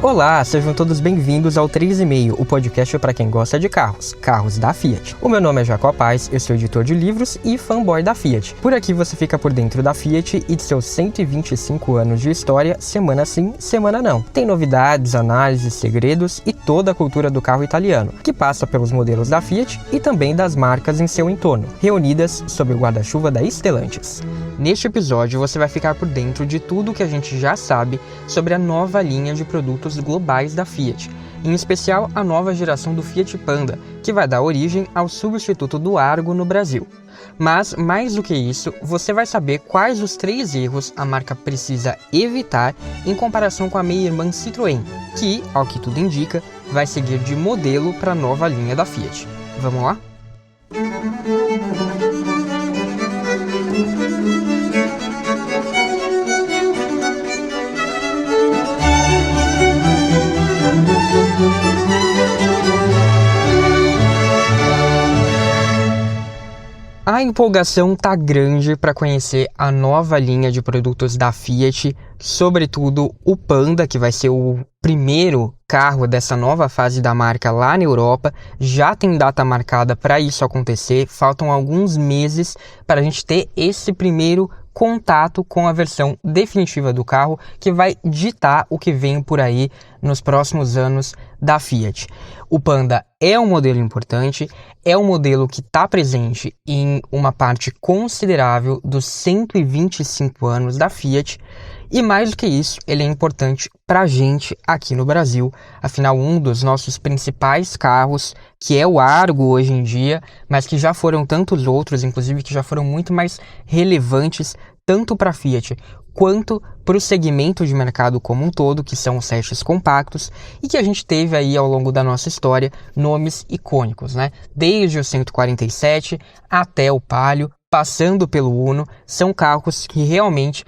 Olá, sejam todos bem-vindos ao 3,5, o podcast para quem gosta de carros da Fiat. O meu nome é Jacob Paz, eu sou editor de livros e fanboy da Fiat. Por aqui você fica por dentro da Fiat e de seus 125 anos de história, semana sim, semana não. Tem novidades, análises, segredos e toda a cultura do carro italiano, que passa pelos modelos da Fiat e também das marcas em seu entorno, reunidas sob o guarda-chuva da Stellantis. Neste episódio você vai ficar por dentro de tudo que a gente já sabe sobre a nova linha de produtos globais da Fiat, em especial a nova geração do Fiat Panda, que vai dar origem ao substituto do Argo no Brasil. Mas, mais do que isso, você vai saber quais os 3 erros a marca precisa evitar em comparação com a meia-irmã Citroën, que, ao que tudo indica, vai seguir de modelo para a nova linha da Fiat. Vamos lá? A empolgação tá grande para conhecer a nova linha de produtos da Fiat, sobretudo o Panda, que vai ser o primeiro carro dessa nova fase da marca lá na Europa. Já tem data marcada para isso acontecer, faltam alguns meses para a gente ter esse primeiro contato com a versão definitiva do carro, que vai ditar o que vem por aí nos próximos anos da Fiat. O Panda é um modelo importante, é um modelo que está presente em uma parte considerável dos 125 anos da Fiat, e mais do que isso, ele é importante para a gente aqui no Brasil. Afinal, um dos nossos principais carros, que é o Argo hoje em dia, mas que já foram tantos outros, inclusive que já foram muito mais relevantes, tanto para a Fiat quanto para o segmento de mercado como um todo, que são os hatches compactos, e que a gente teve aí ao longo da nossa história nomes icônicos, né? Desde o 147 até o Palio, passando pelo Uno, são carros que realmente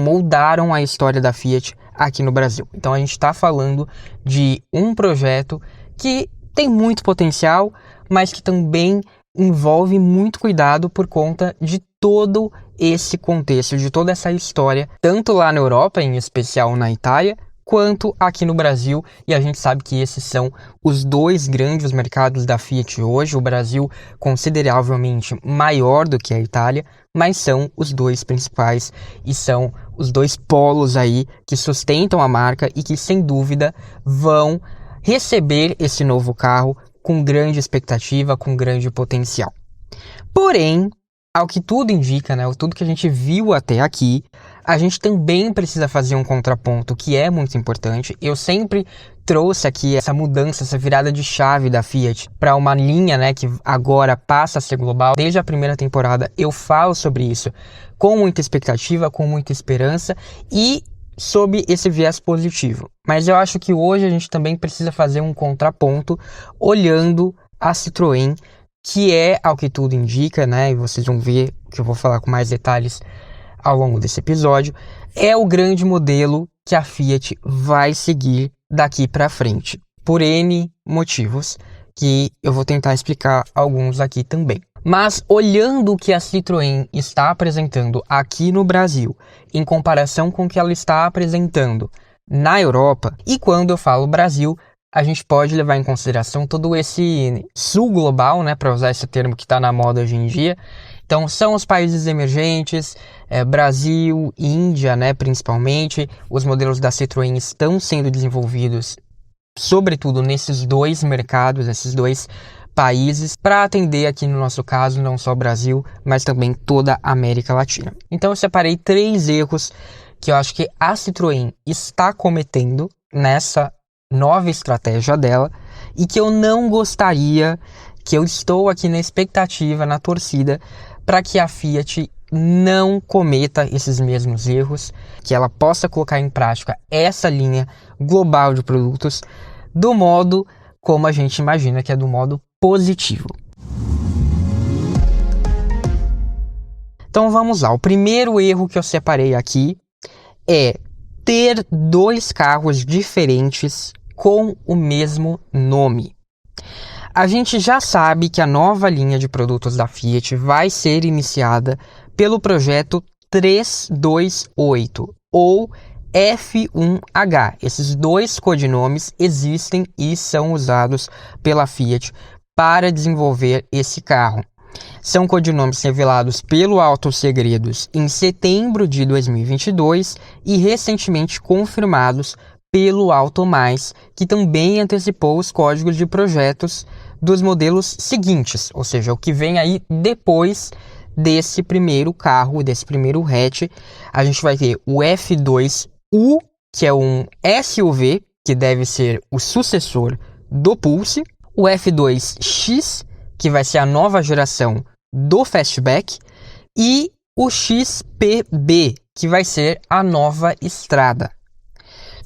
moldaram a história da Fiat aqui no Brasil. Então a gente está falando de um projeto que tem muito potencial, mas que também envolve muito cuidado por conta de todo esse contexto, de toda essa história, tanto lá na Europa, em especial na Itália, quanto aqui no Brasil, e a gente sabe que esses são os 2 grandes mercados da Fiat hoje. O Brasil consideravelmente maior do que a Itália, mas são os 2 principais e são os 2 polos aí que sustentam a marca e que sem dúvida vão receber esse novo carro com grande expectativa, com grande potencial. Porém, ao que tudo indica, né, tudo que a gente viu até aqui, a gente também precisa fazer um contraponto que é muito importante. Eu sempre trouxe aqui essa mudança, essa virada de chave da Fiat para uma linha, né, que agora passa a ser global. Desde a primeira temporada eu falo sobre isso com muita expectativa, com muita esperança e sob esse viés positivo. Mas eu acho que hoje a gente também precisa fazer um contraponto olhando a Citroën, que é, ao que tudo indica, né, e vocês vão ver que eu vou falar com mais detalhes ao longo desse episódio, é o grande modelo que a Fiat vai seguir daqui para frente, por N motivos, que eu vou tentar explicar alguns aqui também. Mas olhando o que a Citroën está apresentando aqui no Brasil, em comparação com o que ela está apresentando na Europa, e quando eu falo Brasil, a gente pode levar em consideração todo esse sul global, né, para usar esse termo que está na moda hoje em dia. Então são os países emergentes, Brasil, Índia, né, principalmente. Os modelos da Citroën estão sendo desenvolvidos sobretudo nesses 2 mercados, esses 2 países, para atender aqui no nosso caso não só o Brasil, mas também toda a América Latina. Então eu separei 3 erros que eu acho que a Citroën está cometendo nessa nova estratégia dela e que eu não gostaria, que eu estou aqui na expectativa, na torcida, para que a Fiat não cometa esses mesmos erros, que ela possa colocar em prática essa linha global de produtos do modo como a gente imagina, que é do modo positivo. Então vamos lá, o primeiro erro que eu separei aqui é ter 2 carros diferentes com o mesmo nome. A gente já sabe que a nova linha de produtos da Fiat vai ser iniciada pelo projeto 328 ou F1H. Esses dois codinomes existem e são usados pela Fiat para desenvolver esse carro. São codinomes revelados pelo Auto Segredos em setembro de 2022 e recentemente confirmados pelo Auto Mais, que também antecipou os códigos de projetos dos modelos seguintes, ou seja, o que vem aí depois desse primeiro carro, desse primeiro hatch. A gente vai ter o F2U, que é um SUV, que deve ser o sucessor do Pulse, o F2X, que vai ser a nova geração do Fastback, e o XPB, que vai ser a nova Strada.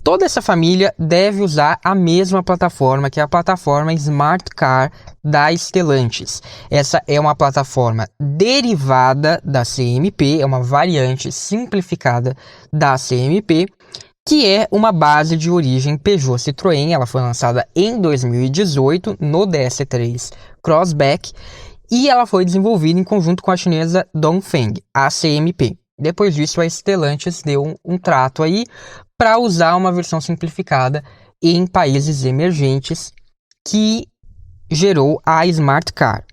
Toda essa família deve usar a mesma plataforma, que é a plataforma Smart Car da Stellantis. Essa é uma plataforma derivada da CMP, é uma variante simplificada da CMP, que é uma base de origem Peugeot Citroën. Ela foi lançada em 2018 no DS3 Crossback e ela foi desenvolvida em conjunto com a chinesa Dongfeng, a CMP. Depois disso, a Stellantis deu um trato aí para usar uma versão simplificada em países emergentes, que gerou a Smart Car.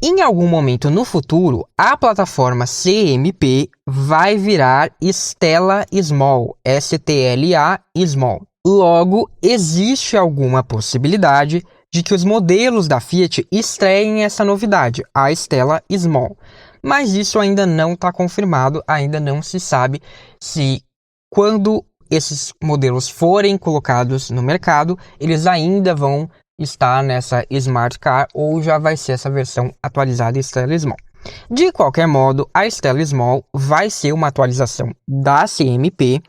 Em algum momento no futuro, a plataforma CMP vai virar Stella Small, STLA Small. Logo, existe alguma possibilidade de que os modelos da Fiat estreiem essa novidade, a Stella Small. Mas isso ainda não está confirmado, ainda não se sabe se, quando esses modelos forem colocados no mercado, eles ainda vão estar nessa Smart Car ou já vai ser essa versão atualizada Stella Small. De qualquer modo, a Stella Small vai ser uma atualização da CMP.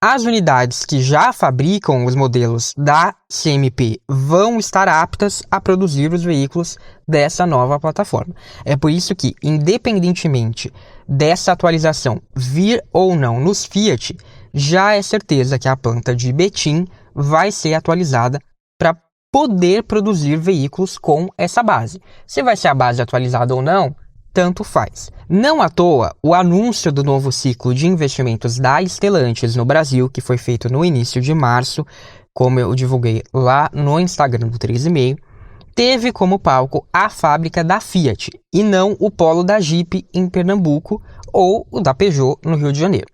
As unidades que já fabricam os modelos da CMP vão estar aptas a produzir os veículos dessa nova plataforma. É por isso que, independentemente dessa atualização vir ou não nos Fiat, já é certeza que a planta de Betim vai ser atualizada para poder produzir veículos com essa base. Se vai ser a base atualizada ou não, tanto faz. Não à toa, o anúncio do novo ciclo de investimentos da Stellantis no Brasil, que foi feito no início de março, como eu divulguei lá no Instagram do 3,5, teve como palco a fábrica da Fiat e não o polo da Jeep em Pernambuco ou o da Peugeot no Rio de Janeiro.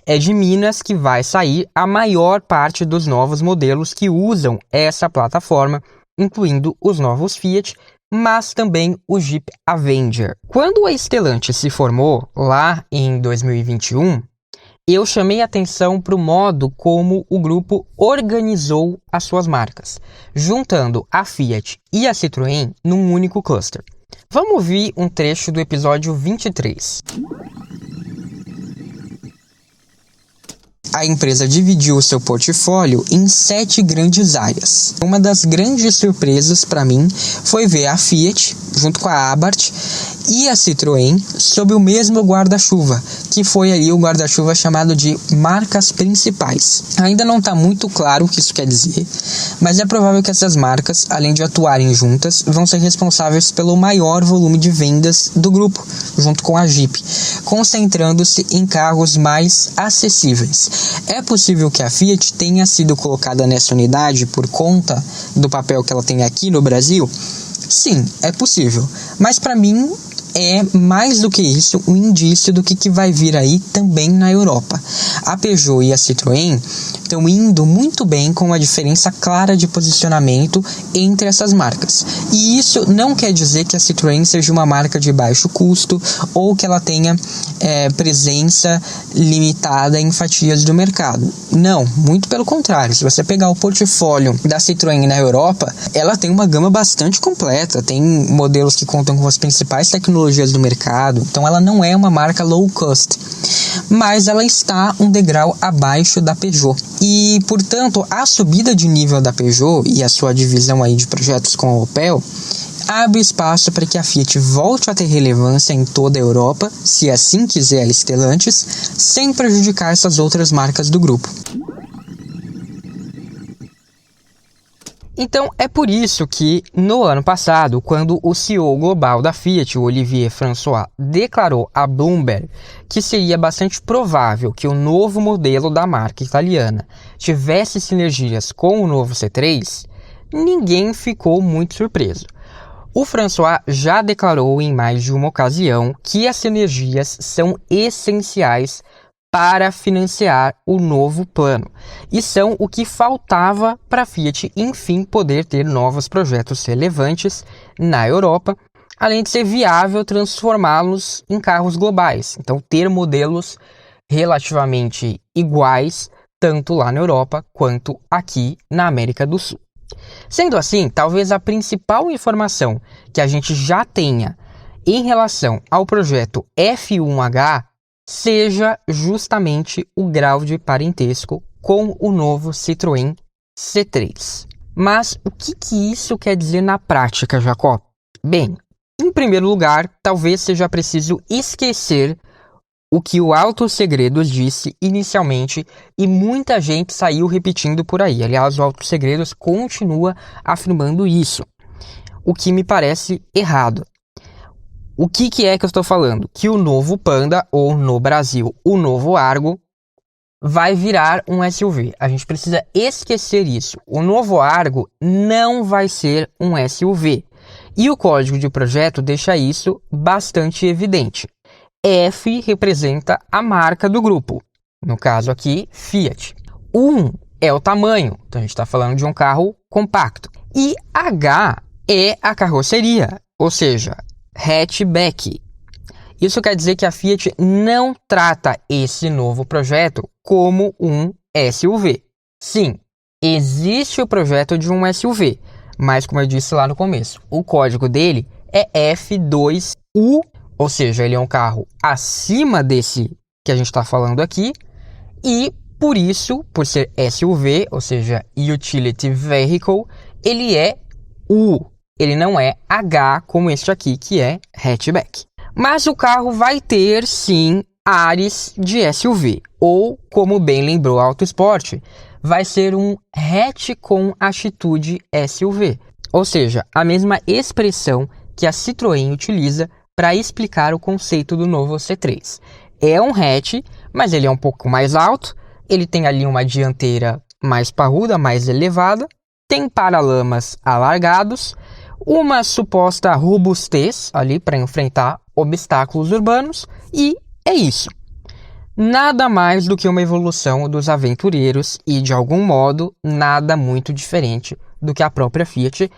É de Minas que vai sair a maior parte dos novos modelos que usam essa plataforma, incluindo os novos Fiat, mas também o Jeep Avenger. Quando a Stellantis se formou, lá em 2021, eu chamei atenção para o modo como o grupo organizou as suas marcas, juntando a Fiat e a Citroën num único cluster. Vamos ouvir um trecho do episódio 23. A empresa dividiu o seu portfólio em 7 grandes áreas. Uma das grandes surpresas para mim foi ver a Fiat, junto com a Abarth, e a Citroën sob o mesmo guarda-chuva, que foi ali o guarda-chuva chamado de marcas principais. Ainda não está muito claro o que isso quer dizer, mas é provável que essas marcas, além de atuarem juntas, vão ser responsáveis pelo maior volume de vendas do grupo, junto com a Jeep, concentrando-se em carros mais acessíveis. É possível que a Fiat tenha sido colocada nessa unidade por conta do papel que ela tem aqui no Brasil? Sim, é possível, mas para mim é mais do que isso um indício do que vai vir aí também na Europa. A Peugeot e a Citroën estão indo muito bem, com uma diferença clara de posicionamento entre essas marcas. E isso não quer dizer que a Citroën seja uma marca de baixo custo ou que ela tenha presença limitada em fatias do mercado. Não, muito pelo contrário. Se você pegar o portfólio da Citroën na Europa, ela tem uma gama bastante completa, tem modelos que contam com as principais tecnologias do mercado, então ela não é uma marca low cost, mas ela está um degrau abaixo da Peugeot. E, portanto, a subida de nível da Peugeot e a sua divisão aí de projetos com a Opel abre espaço para que a Fiat volte a ter relevância em toda a Europa, se assim quiser a Stellantis, sem prejudicar essas outras marcas do grupo. Então é por isso que no ano passado, quando o CEO global da Fiat, o Olivier François, declarou a Bloomberg que seria bastante provável que o novo modelo da marca italiana tivesse sinergias com o novo C3, ninguém ficou muito surpreso. O François já declarou em mais de uma ocasião que as sinergias são essenciais para financiar o novo plano e são o que faltava para a Fiat, enfim, poder ter novos projetos relevantes na Europa, além de ser viável transformá-los em carros globais. Então, ter modelos relativamente iguais, tanto lá na Europa quanto aqui na América do Sul. Sendo assim, talvez a principal informação que a gente já tenha em relação ao projeto F1H seja justamente o grau de parentesco com o novo Citroën C3. Mas o que isso quer dizer na prática, Jacó? Bem, em primeiro lugar, talvez seja preciso esquecer o que o Autos Segredos disse inicialmente e muita gente saiu repetindo por aí. Aliás, o Autos Segredos continua afirmando isso, o que me parece errado. O que é que eu estou falando? Que o novo Panda, ou no Brasil, o novo Argo, vai virar um SUV. A gente precisa esquecer isso. O novo Argo não vai ser um SUV. E o código de projeto deixa isso bastante evidente. F representa a marca do grupo, no caso aqui, Fiat. 1 é o tamanho, então a gente está falando de um carro compacto. E H é a carroceria, ou seja, hatchback. Isso quer dizer que a Fiat não trata esse novo projeto como um SUV. Sim, existe o projeto de um SUV, mas como eu disse lá no começo, o código dele é F2U, ou seja, ele é um carro acima desse que a gente está falando aqui, e por isso, por ser SUV, ou seja, Utility Vehicle, ele é U, ele não é H como este aqui, que é hatchback. Mas o carro vai ter, sim, ares de SUV, ou, como bem lembrou a Autosport, vai ser um hatch com atitude SUV, ou seja, a mesma expressão que a Citroën utiliza para explicar o conceito do novo C3. É um hatch, mas ele é um pouco mais alto, ele tem ali uma dianteira mais parruda, mais elevada, tem paralamas alargados, uma suposta robustez ali para enfrentar obstáculos urbanos e é isso. Nada mais do que uma evolução dos aventureiros e, de algum modo, nada muito diferente do que a própria Fiat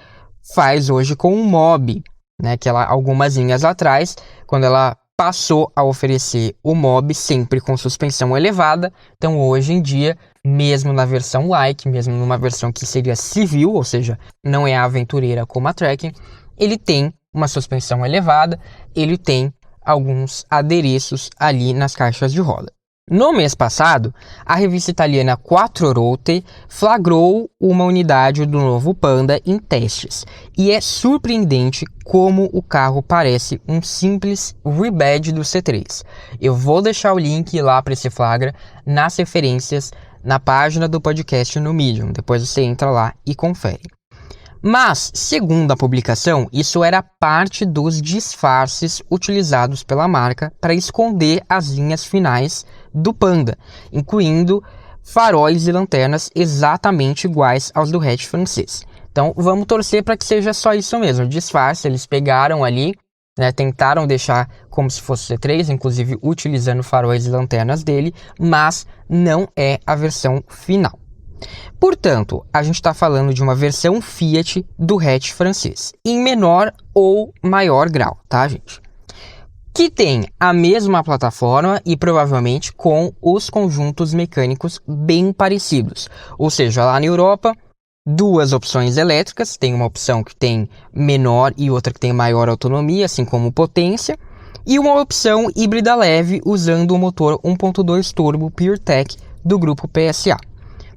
faz hoje com o Mobi, né, que ela, algumas linhas atrás, quando ela passou a oferecer o Mobi sempre com suspensão elevada, então hoje em dia, mesmo na versão Like, mesmo numa versão que seria civil, ou seja, não é a aventureira como a Tracking, ele tem uma suspensão elevada, ele tem alguns adereços ali nas caixas de roda. No mês passado, a revista italiana Quattrorotte flagrou uma unidade do novo Panda em testes, e é surpreendente como o carro parece um simples rebadge do C3. Eu vou deixar o link lá para esse flagra nas referências na página do podcast no Medium, depois você entra lá e confere. Mas, segundo a publicação, isso era parte dos disfarces utilizados pela marca para esconder as linhas finais do Panda, incluindo faróis e lanternas exatamente iguais aos do hatch francês. Então, vamos torcer para que seja só isso mesmo, disfarce. Eles pegaram ali, né, tentaram deixar como se fosse C3, inclusive utilizando faróis e lanternas dele, mas não é a versão final. Portanto, a gente está falando de uma versão Fiat do hatch francês, em menor ou maior grau, tá, gente? Que tem a mesma plataforma e provavelmente com os conjuntos mecânicos bem parecidos. Ou seja, lá na Europa, duas opções elétricas, tem uma opção que tem menor e outra que tem maior autonomia, assim como potência, e uma opção híbrida leve usando o motor 1.2 turbo PureTech do grupo PSA.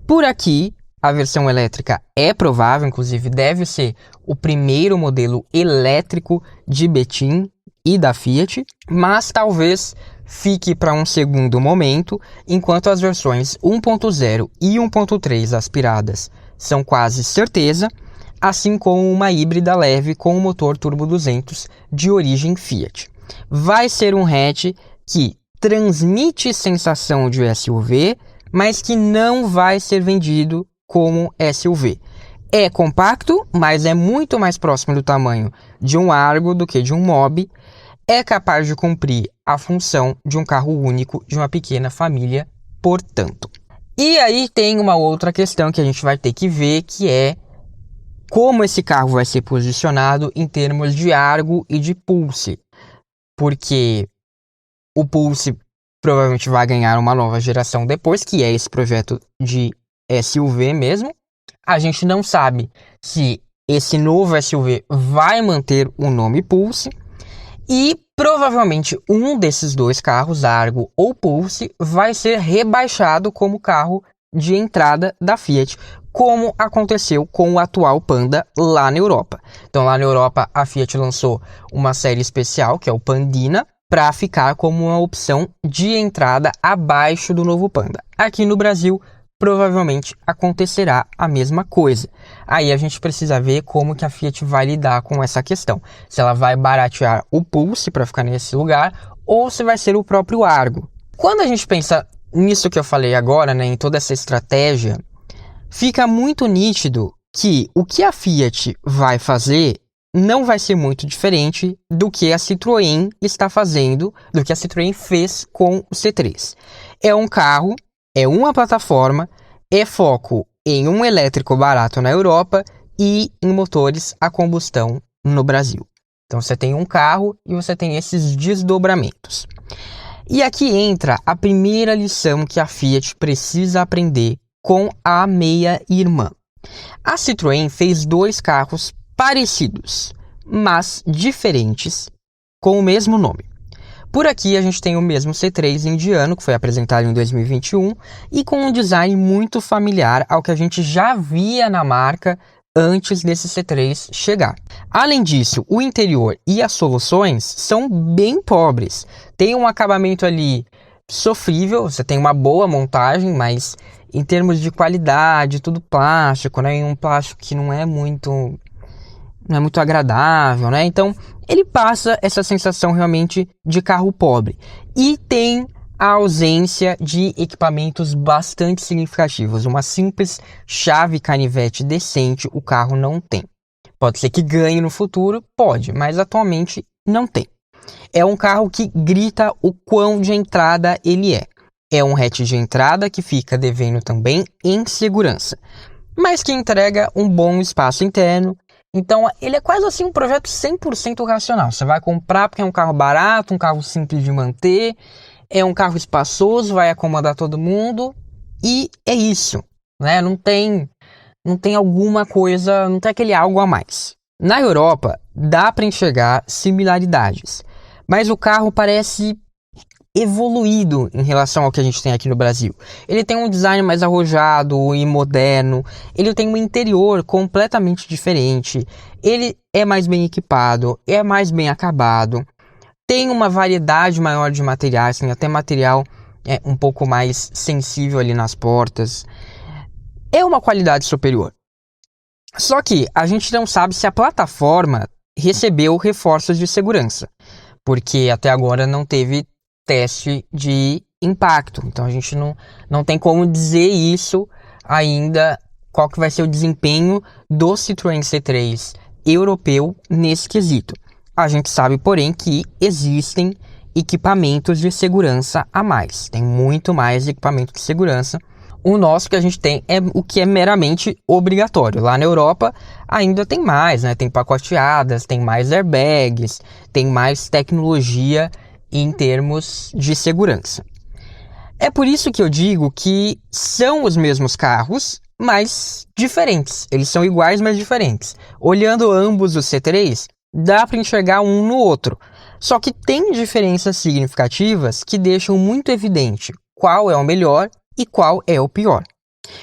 Por aqui, a versão elétrica é provável, inclusive deve ser o primeiro modelo elétrico de Betim e da Fiat, mas talvez fique para um segundo momento, enquanto as versões 1.0 e 1.3 aspiradas são quase certeza, assim como uma híbrida leve com um motor turbo 200 de origem Fiat. Vai ser um hatch que transmite sensação de SUV, mas que não vai ser vendido como SUV. É compacto, mas é muito mais próximo do tamanho de um Argo do que de um Mobi. É capaz de cumprir a função de um carro único de uma pequena família, portanto. E aí tem uma outra questão que a gente vai ter que ver, que é como esse carro vai ser posicionado em termos de Argo e de Pulse. Porque o Pulse provavelmente vai ganhar uma nova geração depois, que é esse projeto de SUV mesmo. A gente não sabe se esse novo SUV vai manter o nome Pulse. E provavelmente um desses dois carros, Argo ou Pulse, vai ser rebaixado como carro de entrada da Fiat, como aconteceu com o atual Panda lá na Europa. Então lá na Europa a Fiat lançou uma série especial, que é o Pandina, para ficar como uma opção de entrada abaixo do novo Panda. Aqui no Brasil provavelmente acontecerá a mesma coisa. Aí a gente precisa ver como que a Fiat vai lidar com essa questão. Se ela vai baratear o Pulse para ficar nesse lugar ou se vai ser o próprio Argo. Quando a gente pensa nisso que eu falei agora, né, em toda essa estratégia, fica muito nítido que o que a Fiat vai fazer não vai ser muito diferente do que a Citroën está fazendo, do que a Citroën fez com o C3. É um carro, é uma plataforma, é foco em um elétrico barato na Europa e em motores a combustão no Brasil. Então você tem um carro e você tem esses desdobramentos. E aqui entra a primeira lição que a Fiat precisa aprender com a meia-irmã. A Citroën fez dois carros parecidos, mas diferentes, com o mesmo nome. Por aqui a gente tem o mesmo C3 indiano, que foi apresentado em 2021, e com um design muito familiar ao que a gente já via na marca antes desse C3 chegar. Além disso, o interior e as soluções são bem pobres. Tem um acabamento ali sofrível, você tem uma boa montagem, mas em termos de qualidade, tudo plástico, né? Um plástico que não é muito agradável, né? Então, ele passa essa sensação realmente de carro pobre. E tem a ausência de equipamentos bastante significativos. Uma simples chave canivete decente o carro não tem. Pode ser que ganhe no futuro? Pode, mas atualmente não tem. É um carro que grita o quão de entrada ele é. É um hatch de entrada que fica devendo também em segurança, mas que entrega um bom espaço interno. Então ele é quase assim um projeto 100% racional. Você vai comprar porque é um carro barato, um carro simples de manter, é um carro espaçoso, vai acomodar todo mundo e é isso, né? Não tem alguma coisa, não tem aquele algo a mais. Na Europa dá para enxergar similaridades, mas o carro parece evoluído em relação ao que a gente tem aqui no Brasil. Ele tem um design mais arrojado e moderno, ele tem um interior completamente diferente, ele é mais bem equipado, é mais bem acabado, tem uma variedade maior de materiais, tem até material um pouco mais sensível ali nas portas, é uma qualidade superior. Só que a gente não sabe se a plataforma recebeu reforços de segurança, porque até agora não teve teste de impacto. Então a gente não tem como dizer isso ainda, qual que vai ser o desempenho do Citroën C3 europeu nesse quesito. A gente sabe, porém, que existem equipamentos de segurança a mais. Tem muito mais equipamento de segurança. O nosso que a gente tem é o que é meramente obrigatório. Lá na Europa ainda tem mais, né? Tem pacoteadas, tem mais airbags, tem mais tecnologia em termos de segurança. É por isso que eu digo que são os mesmos carros, mas diferentes. Eles são iguais, mas diferentes. Olhando ambos os C3, dá para enxergar um no outro. Só que tem diferenças significativas que deixam muito evidente qual é o melhor e qual é o pior.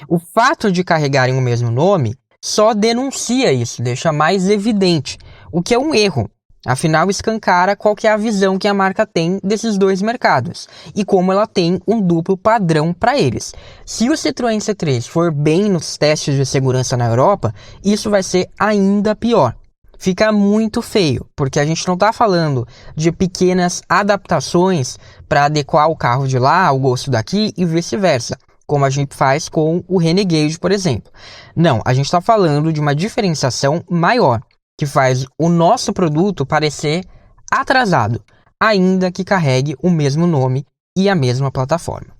O fato de carregarem o mesmo nome só denuncia isso, deixa mais evidente, o que é um erro. Afinal, escancara qual que é a visão que a marca tem desses dois mercados e como ela tem um duplo padrão para eles. Se o Citroën C3 for bem nos testes de segurança na Europa, isso vai ser ainda pior. Fica muito feio, porque a gente não está falando de pequenas adaptações para adequar o carro de lá ao gosto daqui e vice-versa, como a gente faz com o Renegade, por exemplo. Não, a gente está falando de uma diferenciação maior, que faz o nosso produto parecer atrasado, ainda que carregue o mesmo nome e a mesma plataforma.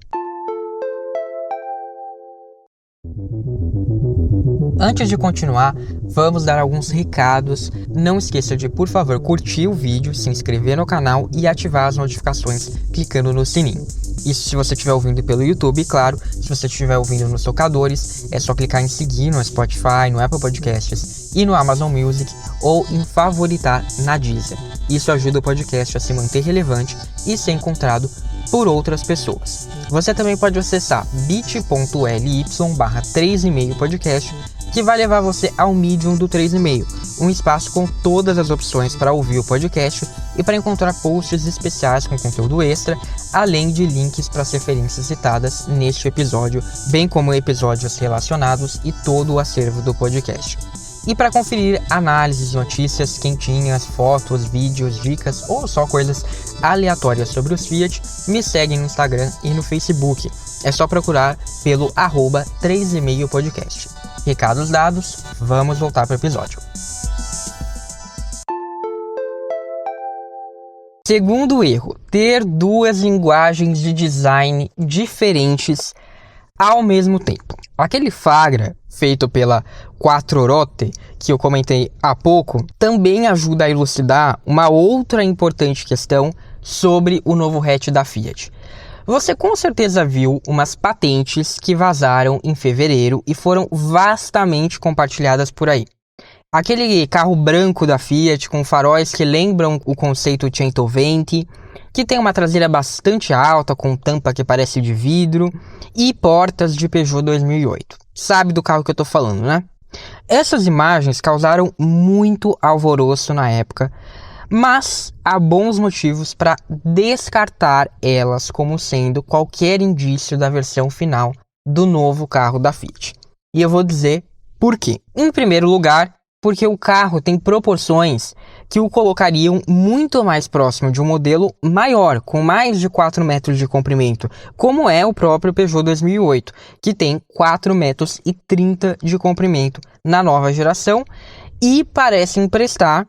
Antes de continuar, vamos dar alguns recados. Não esqueça de, por favor, curtir o vídeo, se inscrever no canal e ativar as notificações clicando no sininho. Isso se você estiver ouvindo pelo YouTube, claro. Se você estiver ouvindo nos tocadores, é só clicar em seguir no Spotify, no Apple Podcasts e no Amazon Music, ou em favoritar na Deezer. Isso ajuda o podcast a se manter relevante e ser encontrado por outras pessoas. Você também pode acessar bit.ly/3,5podcast, que vai levar você ao Medium do 3,5, um espaço com todas as opções para ouvir o podcast e para encontrar posts especiais com conteúdo extra, além de links para as referências citadas neste episódio, bem como episódios relacionados e todo o acervo do podcast. E para conferir análises, notícias quentinhas, fotos, vídeos, dicas ou só coisas aleatórias sobre os Fiat, me segue no Instagram e no Facebook. É só procurar pelo @3,5podcast. Recados dados, vamos voltar para o episódio. Segundo erro, ter duas linguagens de design diferentes ao mesmo tempo. Aquele Fagra, feito pela Quattrorotte, que eu comentei há pouco, também ajuda a elucidar uma outra importante questão sobre o novo hatch da Fiat. Você com certeza viu umas patentes que vazaram em fevereiro e foram vastamente compartilhadas por aí. Aquele carro branco da Fiat com faróis que lembram o conceito 120, que tem uma traseira bastante alta com tampa que parece de vidro e portas de Peugeot 2008. Sabe do carro que eu tô falando, né? Essas imagens causaram muito alvoroço na época, mas há bons motivos para descartar elas como sendo qualquer indício da versão final do novo carro da Fiat. E eu vou dizer por quê. Em primeiro lugar, porque o carro tem proporções que o colocariam muito mais próximo de um modelo maior, com mais de 4 metros de comprimento, como é o próprio Peugeot 2008, que tem 4,30 metros de comprimento na nova geração e parece emprestar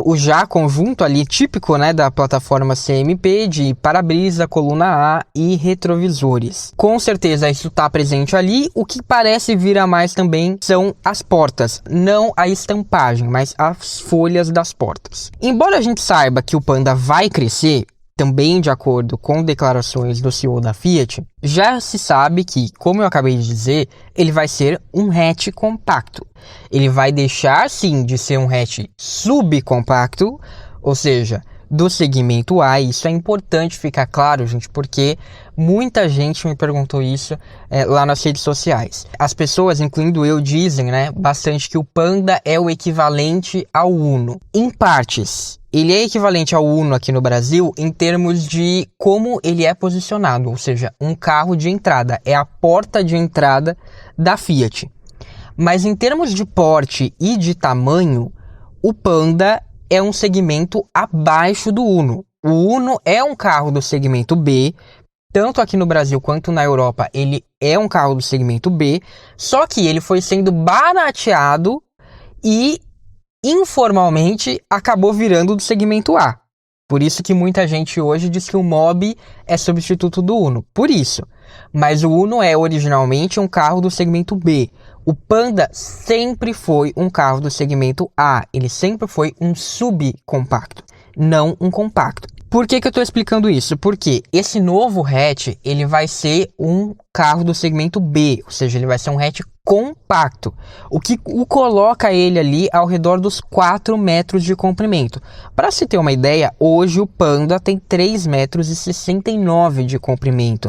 o já conjunto ali típico, né, da plataforma CMP de para-brisa, coluna A e retrovisores. Com certeza isso está presente ali. O que parece vir a mais também são as portas, não a estampagem, mas as folhas das portas. Embora a gente saiba que o Panda vai crescer, também de acordo com declarações do CEO da Fiat, já se sabe que, como eu acabei de dizer, ele vai ser um hatch compacto. Ele vai deixar sim de ser um hatch subcompacto, ou seja, do segmento A. Isso é importante ficar claro, gente, porque muita gente me perguntou isso lá nas redes sociais. As pessoas, incluindo eu, dizem, né, bastante que o Panda é o equivalente ao Uno. Em partes, ele é equivalente ao Uno aqui no Brasil em termos de como ele é posicionado, ou seja, um carro de entrada, é a porta de entrada da Fiat. Mas em termos de porte e de tamanho, o Panda é um segmento abaixo do Uno. O Uno é um carro do segmento B, tanto aqui no Brasil quanto na Europa ele é um carro do segmento B, só que ele foi sendo barateado e informalmente acabou virando do segmento A. Por isso que muita gente hoje diz que o Mobi é substituto do Uno. Por isso. Mas o Uno é originalmente um carro do segmento B. O Panda sempre foi um carro do segmento A. Ele sempre foi um subcompacto, não um compacto. Por que eu estou explicando isso? Porque esse novo hatch ele vai ser um carro do segmento B, ou seja, ele vai ser um hatch compacto, o que o coloca ele ali ao redor dos 4 metros de comprimento. Para se ter uma ideia, hoje o Panda tem 3,69 metros de comprimento,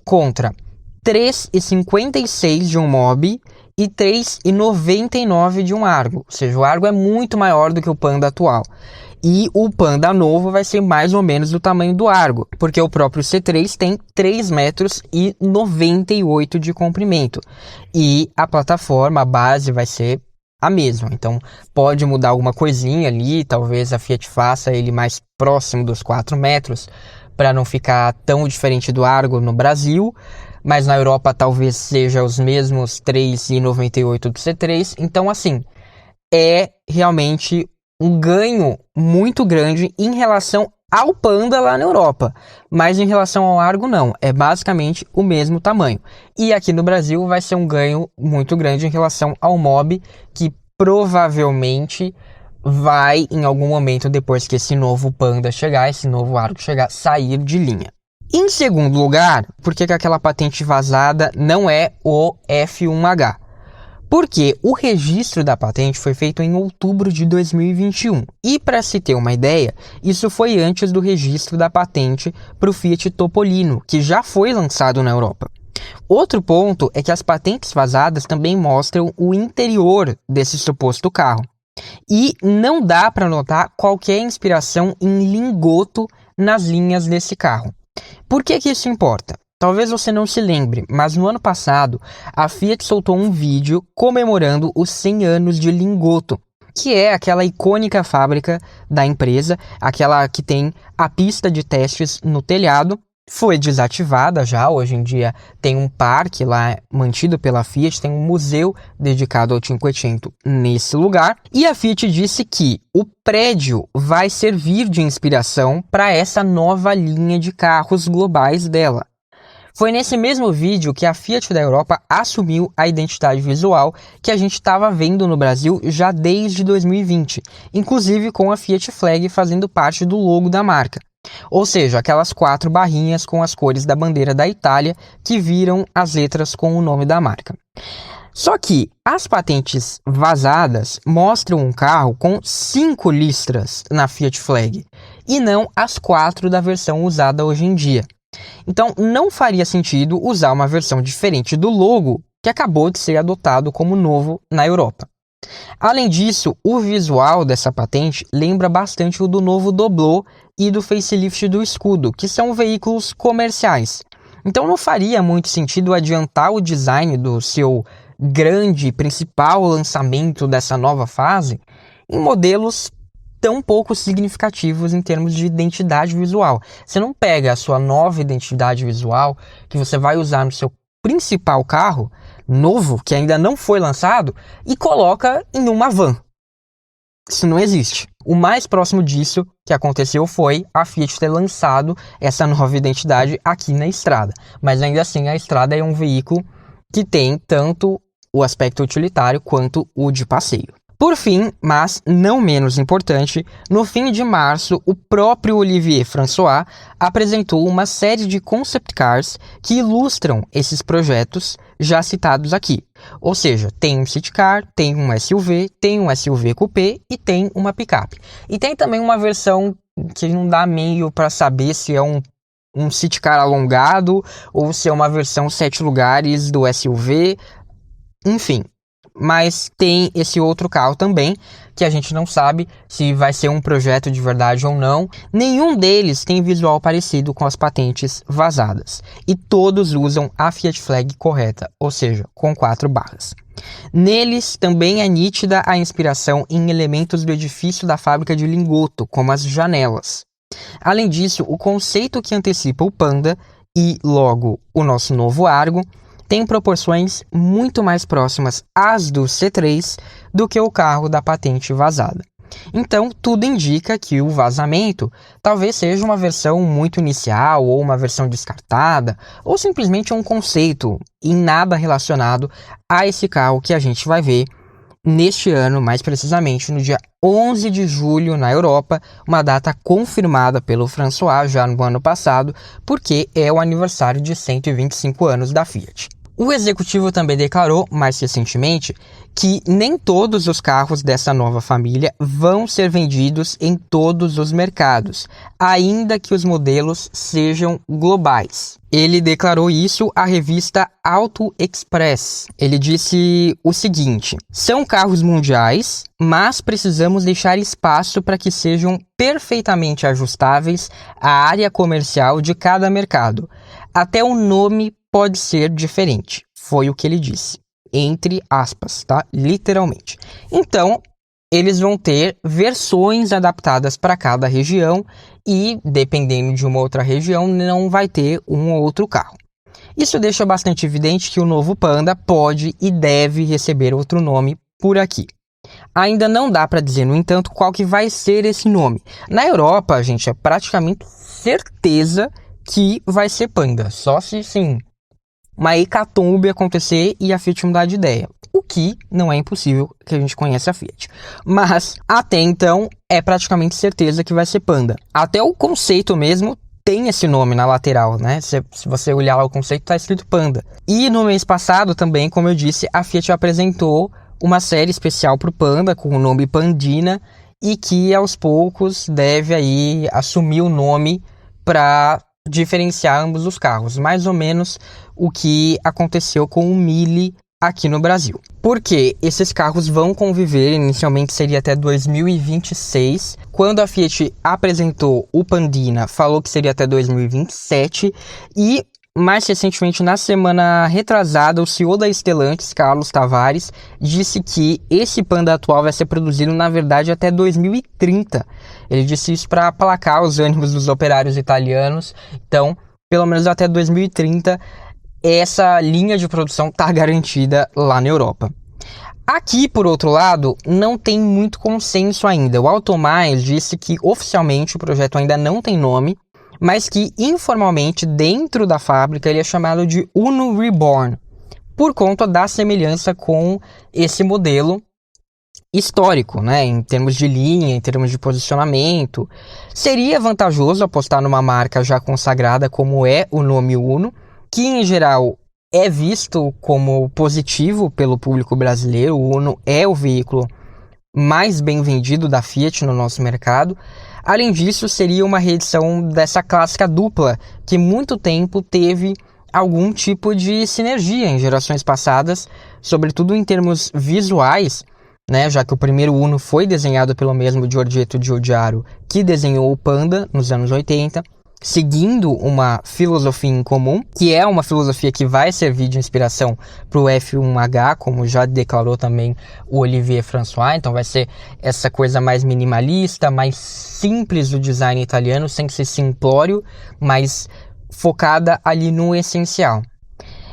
contra 3,56 de um Mobi e 3,99 de um Argo. Ou seja, o Argo é muito maior do que o Panda atual. E o Panda novo vai ser mais ou menos do tamanho do Argo, porque o próprio C3 tem 3,98 metros de comprimento. E a plataforma, a base, vai ser a mesma. Então pode mudar alguma coisinha ali, talvez a Fiat faça ele mais próximo dos 4 metros, para não ficar tão diferente do Argo no Brasil. Mas na Europa talvez seja os mesmos 3,98 do C3. Então assim, é realmente um ganho muito grande em relação ao Panda lá na Europa, mas em relação ao Argo não, é basicamente o mesmo tamanho. E aqui no Brasil vai ser um ganho muito grande em relação ao Mobi, que provavelmente vai em algum momento, depois que esse novo Panda chegar, esse novo Argo chegar, sair de linha. Em segundo lugar, por que aquela patente vazada não é o F1H? Porque o registro da patente foi feito em outubro de 2021. E para se ter uma ideia, isso foi antes do registro da patente para o Fiat Topolino, que já foi lançado na Europa. Outro ponto é que as patentes vazadas também mostram o interior desse suposto carro. E não dá para notar qualquer inspiração em lingoto nas linhas desse carro. Por que isso importa? Talvez você não se lembre, mas no ano passado a Fiat soltou um vídeo comemorando os 100 anos de Lingotto, que é aquela icônica fábrica da empresa, aquela que tem a pista de testes no telhado. Foi desativada já, hoje em dia tem um parque lá mantido pela Fiat, tem um museu dedicado ao Cinquecento nesse lugar. E a Fiat disse que o prédio vai servir de inspiração para essa nova linha de carros globais dela. Foi nesse mesmo vídeo que a Fiat da Europa assumiu a identidade visual que a gente estava vendo no Brasil já desde 2020, inclusive com a Fiat Flag fazendo parte do logo da marca. Ou seja, aquelas 4 barrinhas com as cores da bandeira da Itália que viram as letras com o nome da marca. Só que as patentes vazadas mostram um carro com 5 listras na Fiat Flag e não as 4 da versão usada hoje em dia. Então não faria sentido usar uma versão diferente do logo que acabou de ser adotado como novo na Europa. Além disso, o visual dessa patente lembra bastante o do novo Doblò e do facelift do Scudo, que são veículos comerciais. Então não faria muito sentido adiantar o design do seu grande principal lançamento dessa nova fase em modelos tão pouco significativos em termos de identidade visual. Você não pega a sua nova identidade visual que você vai usar no seu principal carro novo, que ainda não foi lançado, e coloca em uma van. Isso não existe. O mais próximo disso que aconteceu foi a Fiat ter lançado essa nova identidade aqui na estrada. Mas ainda assim a estrada é um veículo que tem tanto o aspecto utilitário quanto o de passeio. Por fim, mas não menos importante, no fim de março, o próprio Olivier François apresentou uma série de concept cars que ilustram esses projetos já citados aqui. Ou seja, tem um city car, tem um SUV coupé e tem uma picape. E tem também uma versão que não dá meio para saber se é um city car alongado ou se é uma versão 7 lugares do SUV, enfim. Mas tem esse outro carro também, que a gente não sabe se vai ser um projeto de verdade ou não. Nenhum deles tem visual parecido com as patentes vazadas. E todos usam a Fiat Flag correta, ou seja, com 4 barras. Neles também é nítida a inspiração em elementos do edifício da fábrica de Lingotto, como as janelas. Além disso, o conceito que antecipa o Panda e, logo, o nosso novo Argo, tem proporções muito mais próximas às do C3 do que o carro da patente vazada. Então, tudo indica que o vazamento talvez seja uma versão muito inicial ou uma versão descartada ou simplesmente um conceito e nada relacionado a esse carro que a gente vai ver neste ano, mais precisamente no dia 11 de julho na Europa, uma data confirmada pelo François já no ano passado, porque é o aniversário de 125 anos da Fiat. O executivo também declarou, mais recentemente, que nem todos os carros dessa nova família vão ser vendidos em todos os mercados, ainda que os modelos sejam globais. Ele declarou isso à revista Auto Express. Ele disse o seguinte: são carros mundiais, mas precisamos deixar espaço para que sejam perfeitamente ajustáveis à área comercial de cada mercado. Até o nome pode ser diferente, foi o que ele disse, entre aspas, tá? Literalmente. Então, eles vão ter versões adaptadas para cada região e, dependendo de uma outra região, não vai ter um ou outro carro. Isso deixa bastante evidente que o novo Panda pode e deve receber outro nome por aqui. Ainda não dá para dizer, no entanto, qual que vai ser esse nome. Na Europa, gente, é praticamente certeza que vai ser Panda, só se, sim, uma hecatombe acontecer e a Fiat mudar de ideia. O que não é impossível, que a gente conhece a Fiat. Mas, até então, é praticamente certeza que vai ser Panda. Até o conceito mesmo tem esse nome na lateral, né? Se você olhar lá o conceito, está escrito Panda. E no mês passado também, como eu disse, a Fiat apresentou uma série especial para o Panda, com o nome Pandina, e que aos poucos deve aí assumir o nome para diferenciar ambos os carros, mais ou menos o que aconteceu com o Mille aqui no Brasil. Porque esses carros vão conviver, inicialmente seria até 2026, quando a Fiat apresentou o Pandina, falou que seria até 2027, e mais recentemente, na semana retrasada, o CEO da Stellantis, Carlos Tavares, disse que esse Panda atual vai ser produzido, na verdade, até 2030. Ele disse isso para aplacar os ânimos dos operários italianos. Então, pelo menos até 2030, essa linha de produção está garantida lá na Europa. Aqui, por outro lado, não tem muito consenso ainda. O Automiles disse que oficialmente o projeto ainda não tem nome, mas que informalmente dentro da fábrica ele é chamado de Uno Reborn, por conta da semelhança com esse modelo histórico, né? Em termos de linha, em termos de posicionamento. Seria vantajoso apostar numa marca já consagrada como é o nome Uno, que em geral é visto como positivo pelo público brasileiro. O Uno é o veículo mais bem vendido da Fiat no nosso mercado. Além disso, seria uma reedição dessa clássica dupla, que muito tempo teve algum tipo de sinergia em gerações passadas, sobretudo em termos visuais, né? Já que o primeiro Uno foi desenhado pelo mesmo Giorgetto Giugiaro, que desenhou o Panda nos anos 80, seguindo uma filosofia em comum, que é uma filosofia que vai servir de inspiração para o F1H, como já declarou também o Olivier François. Então vai ser essa coisa mais minimalista, mais simples do design italiano, sem ser simplório, mas focada ali no essencial.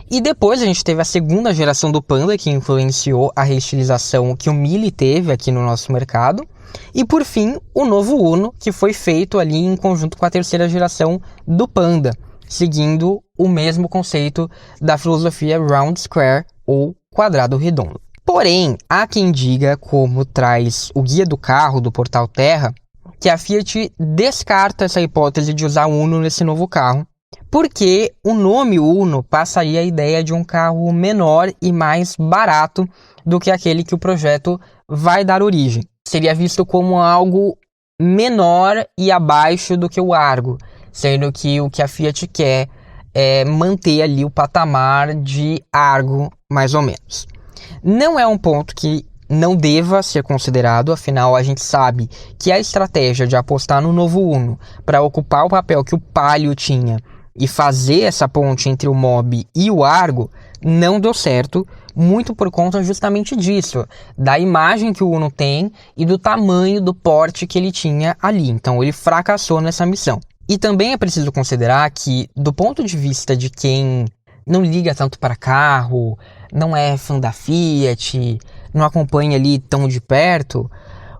E depois a gente teve a segunda geração do Panda, que influenciou a reestilização que o Mille teve aqui no nosso mercado. E por fim, o novo Uno, que foi feito ali em conjunto com a terceira geração do Panda, seguindo o mesmo conceito da filosofia Round Square, ou quadrado redondo. Porém, há quem diga, como traz o guia do carro do Portal Terra, que a Fiat descarta essa hipótese de usar Uno nesse novo carro, porque o nome Uno passaria a ideia de um carro menor e mais barato do que aquele que o projeto vai dar origem. Seria visto como algo menor e abaixo do que o Argo, sendo que o que a Fiat quer é manter ali o patamar de Argo, mais ou menos. Não é um ponto que não deva ser considerado, afinal a gente sabe que a estratégia de apostar no novo Uno para ocupar o papel que o Palio tinha e fazer essa ponte entre o Mobi e o Argo não deu certo, muito por conta justamente disso, da imagem que o Uno tem e do tamanho do porte que ele tinha ali. Então ele fracassou nessa missão. E também é preciso considerar que, do ponto de vista de quem não liga tanto para carro, não é fã da Fiat, não acompanha ali tão de perto,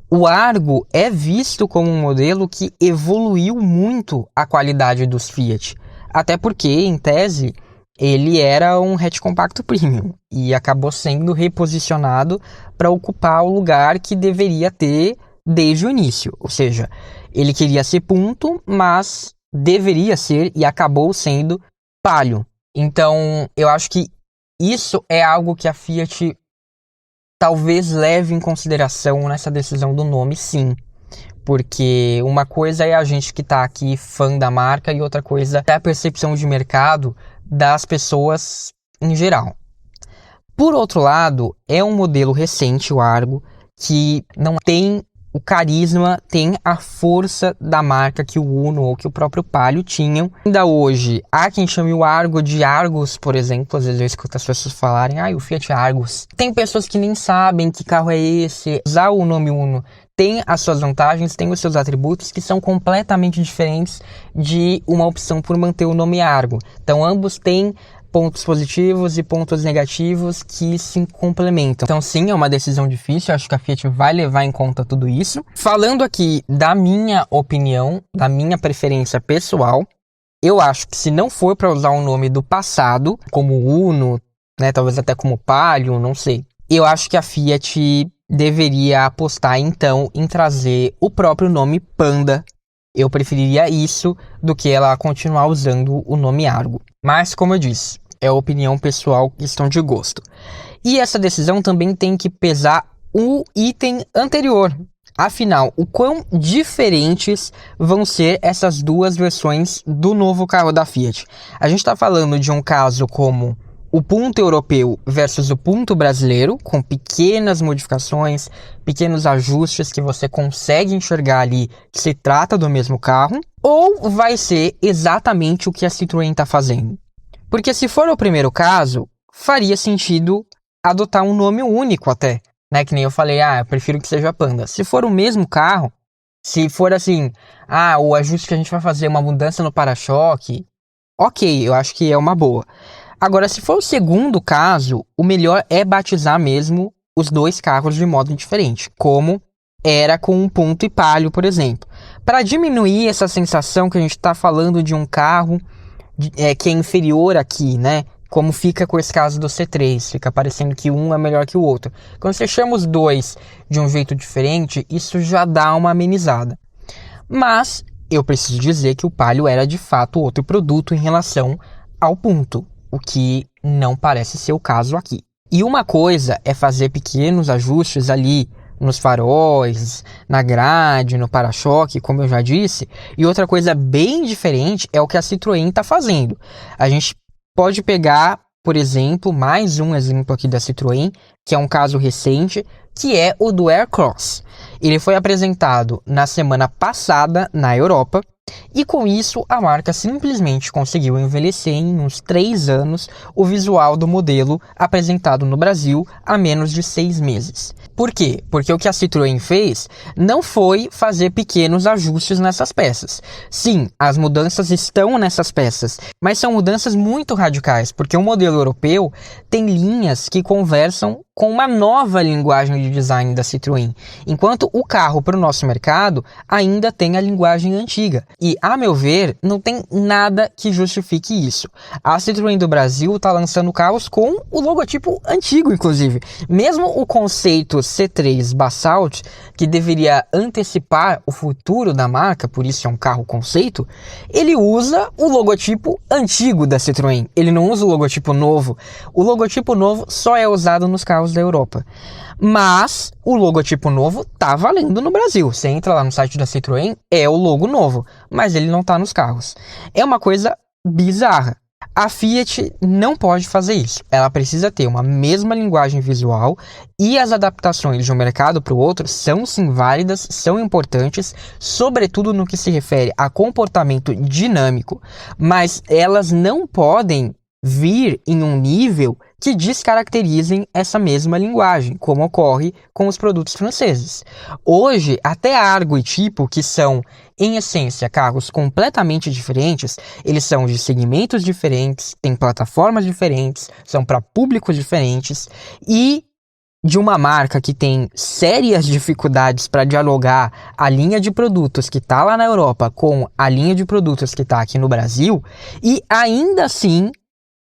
o Argo é visto como um modelo que evoluiu muito a qualidade dos Fiat. Até porque, em tese, ele era um hatch compacto premium e acabou sendo reposicionado para ocupar o lugar que deveria ter desde o início. Ou seja, ele queria ser Punto, mas deveria ser e acabou sendo Palio. Então, eu acho que isso é algo que a Fiat talvez leve em consideração nessa decisão do nome, sim. Porque uma coisa é a gente que está aqui fã da marca e outra coisa é a percepção de mercado das pessoas em geral. Por outro lado, é um modelo recente, o Argo, que não tem o carisma, tem a força da marca que o Uno ou que o próprio Palio tinham. Ainda hoje, há quem chame o Argo de Argus, por exemplo. Às vezes eu escuto as pessoas falarem, o Fiat Argus. Tem pessoas que nem sabem que carro é esse. Usar o nome Uno tem as suas vantagens, tem os seus atributos que são completamente diferentes de uma opção por manter o nome Argo. Então ambos têm pontos positivos e pontos negativos que se complementam. Então sim, é uma decisão difícil, acho que a Fiat vai levar em conta tudo isso. Falando aqui da minha opinião, da minha preferência pessoal, eu acho que se não for para usar o nome do passado, como Uno, né, talvez até como Palio, não sei, eu acho que a Fiat deveria apostar então em trazer o próprio nome Panda. Eu preferiria isso do que ela continuar usando o nome Argo. Mas como eu disse, é opinião pessoal, questão de gosto. E essa decisão também tem que pesar o item anterior. Afinal, o quão diferentes vão ser essas duas versões do novo carro da Fiat. A gente está falando de um caso como o Punto europeu versus o Punto brasileiro, com pequenas modificações, pequenos ajustes que você consegue enxergar ali que se trata do mesmo carro, ou vai ser exatamente o que a Citroën está fazendo? Porque se for o primeiro caso, faria sentido adotar um nome único até, né? Que nem eu falei, eu prefiro que seja Panda. Se for o mesmo carro, se for assim, o ajuste que a gente vai fazer, uma mudança no para-choque, ok, eu acho que é uma boa. Agora, se for o segundo caso, o melhor é batizar mesmo os dois carros de modo diferente, como era com o Punto e Palio, por exemplo. Para diminuir essa sensação que a gente está falando de um carro que é inferior aqui, né? Como fica com esse caso do C3, fica parecendo que um é melhor que o outro. Quando você chama os dois de um jeito diferente, isso já dá uma amenizada. Mas eu preciso dizer que o Palio era de fato outro produto em relação ao Punto, o que não parece ser o caso aqui. E uma coisa é fazer pequenos ajustes ali nos faróis, na grade, no para-choque, como eu já disse. E outra coisa bem diferente é o que a Citroën está fazendo. A gente pode pegar, por exemplo, mais um exemplo aqui da Citroën, que é um caso recente, que é o do Aircross. Ele foi apresentado na semana passada na Europa, e com isso a marca simplesmente conseguiu envelhecer em uns 3 anos o visual do modelo apresentado no Brasil há menos de 6 meses. Por quê? Porque o que a Citroën fez não foi fazer pequenos ajustes nessas peças. Sim, as mudanças estão nessas peças, mas são mudanças muito radicais, porque o modelo europeu tem linhas que conversam com uma nova linguagem de design da Citroën, enquanto o carro para o nosso mercado ainda tem a linguagem antiga. E, a meu ver, não tem nada que justifique isso. A Citroën do Brasil está lançando carros com o logotipo antigo, inclusive. Mesmo o conceito C3 Basalt, que deveria antecipar o futuro da marca, por isso é um carro conceito, ele usa o logotipo antigo da Citroën. Ele não usa o logotipo novo. O logotipo novo só é usado nos carros da Europa. Mas o logotipo novo tá valendo no Brasil. Você entra lá no site da Citroën, é o logo novo, mas ele não tá nos carros. É uma coisa bizarra. A Fiat não pode fazer isso. Ela precisa ter uma mesma linguagem visual e as adaptações de um mercado para o outro são sim válidas, são importantes, sobretudo no que se refere a comportamento dinâmico, mas elas não podem vir em um nível que descaracterizem essa mesma linguagem, como ocorre com os produtos franceses. Hoje, até Argo e Tipo, que são, em essência, carros completamente diferentes, eles são de segmentos diferentes, têm plataformas diferentes, são para públicos diferentes e de uma marca que tem sérias dificuldades para dialogar a linha de produtos que está lá na Europa com a linha de produtos que está aqui no Brasil, e ainda assim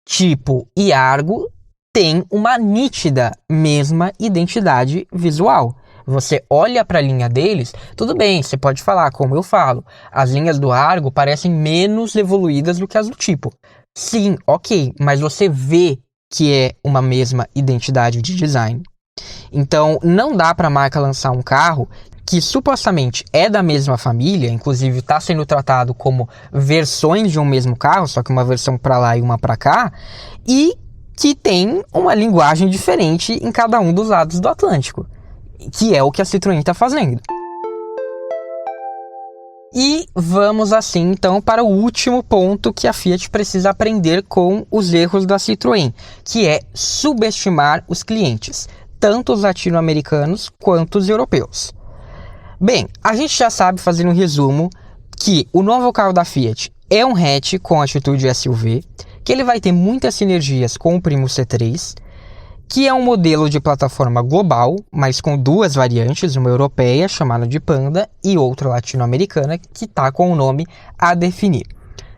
Tipo e Argo tem uma nítida mesma identidade visual. Você olha para a linha deles, tudo bem, você pode falar, como eu falo, as linhas do Argo parecem menos evoluídas do que as do Tipo. Sim, ok, mas você vê que é uma mesma identidade de design. Então, não dá para a marca lançar um carro que supostamente é da mesma família, inclusive está sendo tratado como versões de um mesmo carro, só que uma versão para lá e uma para cá, e que tem uma linguagem diferente em cada um dos lados do Atlântico, que é o que a Citroën está fazendo. E vamos assim então para o último ponto que a Fiat precisa aprender com os erros da Citroën, que é subestimar os clientes, tanto os latino-americanos quanto os europeus. Bem, a gente já sabe, fazendo um resumo, que o novo carro da Fiat é um hatch com atitude SUV, que ele vai ter muitas sinergias com o Primo C3, que é um modelo de plataforma global, mas com duas variantes, uma europeia, chamada de Panda, e outra latino-americana, que está com o nome a definir.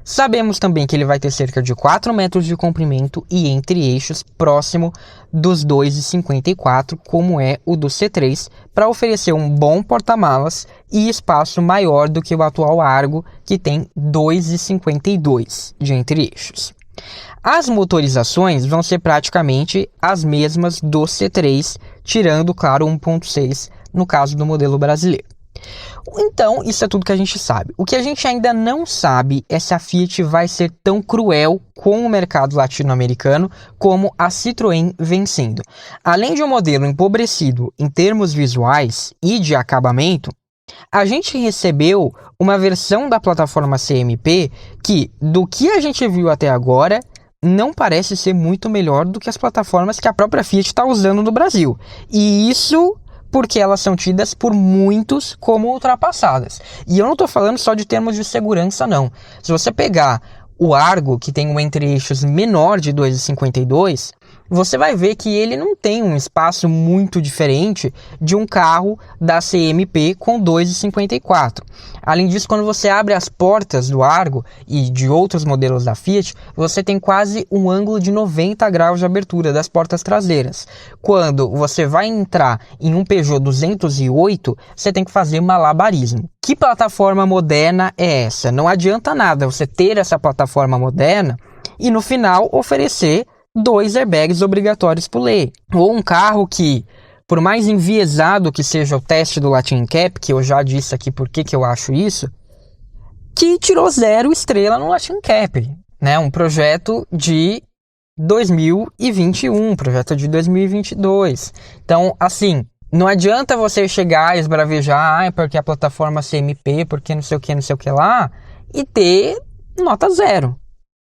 Sabemos também que ele vai ter cerca de 4 metros de comprimento e entre eixos próximo dos 2,54, como é o do C3, para oferecer um bom porta-malas e espaço maior do que o atual Argo, que tem 2,52 de entre eixos. As motorizações vão ser praticamente as mesmas do C3, tirando, claro, 1.6 no caso do modelo brasileiro. Então, isso é tudo que a gente sabe. O que a gente ainda não sabe é se a Fiat vai ser tão cruel com o mercado latino-americano como a Citroën vem sendo. Além de um modelo empobrecido em termos visuais e de acabamento, a gente recebeu uma versão da plataforma CMP que, do que a gente viu até agora, não parece ser muito melhor do que as plataformas que a própria Fiat está usando no Brasil. E isso porque elas são tidas por muitos como ultrapassadas. E eu não estou falando só de termos de segurança, não. Se você pegar o Argo, que tem um entre-eixos menor de 2,52, você vai ver que ele não tem um espaço muito diferente de um carro da CMP com 2,54. Além disso, quando você abre as portas do Argo e de outros modelos da Fiat, você tem quase um ângulo de 90 graus de abertura das portas traseiras. Quando você vai entrar em um Peugeot 208, você tem que fazer malabarismo. Que plataforma moderna é essa? Não adianta nada você ter essa plataforma moderna e no final oferecer 2 airbags obrigatórios por lei. Ou um carro que, por mais enviesado que seja o teste do Latin Cap, que eu já disse aqui por que eu acho isso, que tirou 0 estrela no Latin Cap, né? Um projeto de 2021, projeto de 2022. Então, assim, não adianta você chegar e esbravejar, porque a plataforma CMP, porque não sei o que lá, e ter nota 0.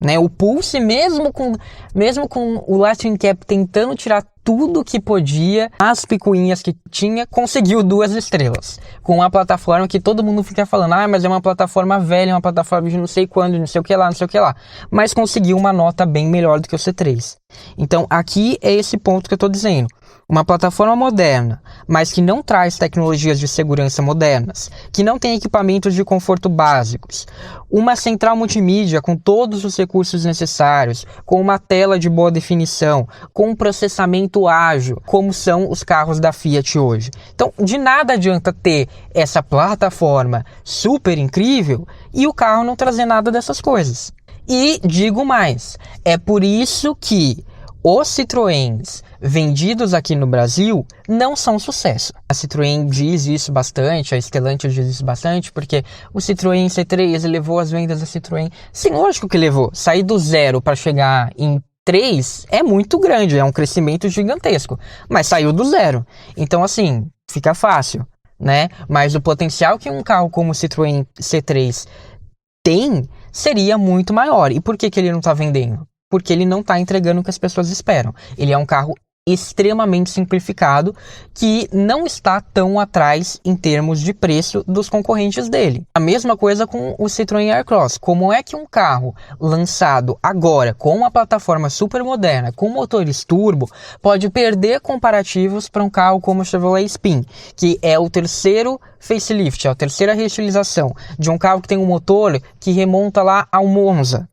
Né? O Pulse, mesmo com o Latin Cap tentando tirar tudo que podia, as picuinhas que tinha, conseguiu 2 estrelas. Com uma plataforma que todo mundo fica falando, mas é uma plataforma velha, é uma plataforma de não sei quando, não sei o que lá. Mas conseguiu uma nota bem melhor do que o C3. Então aqui é esse ponto que eu estou dizendo. Uma plataforma moderna, mas que não traz tecnologias de segurança modernas, que não tem equipamentos de conforto básicos, uma central multimídia com todos os recursos necessários, com uma tela de boa definição, com um processamento ágil, como são os carros da Fiat hoje. Então, de nada adianta ter essa plataforma super incrível e o carro não trazer nada dessas coisas. E digo mais, é por isso que os Citroëns vendidos aqui no Brasil não são sucesso. A Citroën diz isso bastante, a Stellantis diz isso bastante, porque o Citroën C3 levou as vendas da Citroën. Sim, lógico que levou. Sair do 0 para chegar em 3 é muito grande, é um crescimento gigantesco. Mas saiu do 0. Então, assim, fica fácil, né? Mas o potencial que um carro como o Citroën C3 tem seria muito maior. E por que ele não está vendendo? Porque ele não está entregando o que as pessoas esperam. Ele é um carro extremamente simplificado que não está tão atrás em termos de preço dos concorrentes dele. A mesma coisa com o Citroën Aircross. Como é que um carro lançado agora com uma plataforma super moderna, com motores turbo, pode perder comparativos para um carro como o Chevrolet Spin, que é o terceiro facelift, é a terceira reutilização de um carro que tem um motor que remonta lá ao Monza.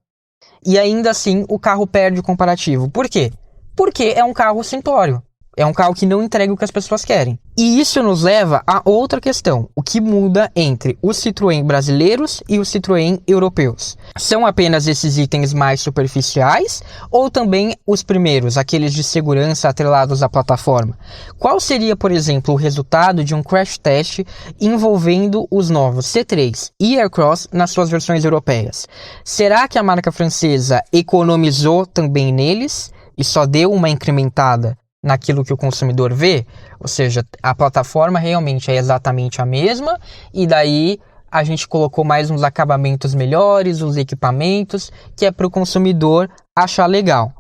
E ainda assim o carro perde o comparativo. Por quê? Porque é um carro simplório. É um carro que não entrega o que as pessoas querem. E isso nos leva a outra questão. O que muda entre os Citroën brasileiros e os Citroën europeus? São apenas esses itens mais superficiais ou também os primeiros, aqueles de segurança atrelados à plataforma? Qual seria, por exemplo, o resultado de um crash test envolvendo os novos C3 e Aircross nas suas versões europeias? Será que a marca francesa economizou também neles e só deu uma incrementada naquilo que o consumidor vê? Ou seja, a plataforma realmente é exatamente a mesma e daí a gente colocou mais uns acabamentos melhores, os equipamentos, que é para o consumidor achar legal.